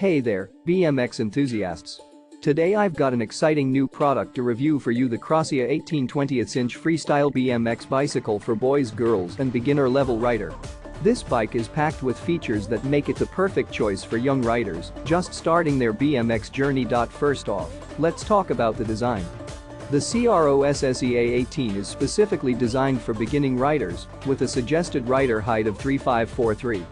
Hey there, BMX enthusiasts. Today I've got an exciting new product to review for you, the Crossea 18/20" Freestyle BMX bicycle for boys, girls and beginner level rider. This bike is packed with features that make it the perfect choice for young riders just starting their BMX journey. First off, let's talk about the design. The Crossea 18 is specifically designed for beginning riders with a suggested rider height of 3.543.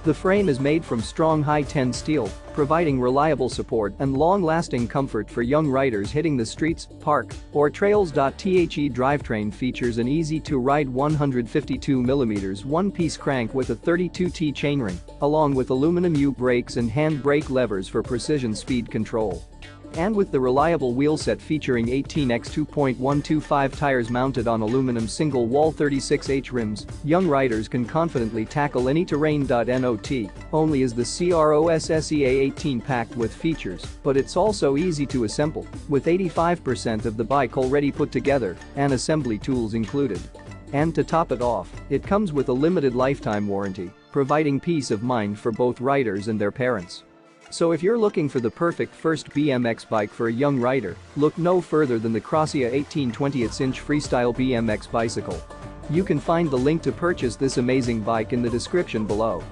The frame is made from strong high-10 steel, providing reliable support and long-lasting comfort for young riders hitting the streets, park, or trails. The drivetrain features an easy-to-ride 152mm one-piece crank with a 32T chainring, along with aluminum U-brakes and hand brake levers for precision speed control. And with the reliable wheelset featuring 18x 2.125 tires mounted on aluminum single-wall 36H rims, young riders can confidently tackle any terrain. Not only is the Crossea 18 packed with features, but it's also easy to assemble, with 85% of the bike already put together and assembly tools included. And to top it off, it comes with a limited lifetime warranty, providing peace of mind for both riders and their parents. So if you're looking for the perfect first BMX bike for a young rider, look no further than the Crossea 18/20" Freestyle BMX bicycle. You can find the link to purchase this amazing bike in the description below.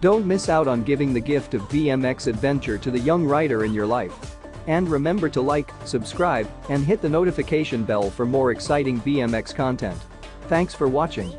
Don't miss out on giving the gift of BMX adventure to the young rider in your life. And remember to like, subscribe, and hit the notification bell for more exciting BMX content. Thanks for watching.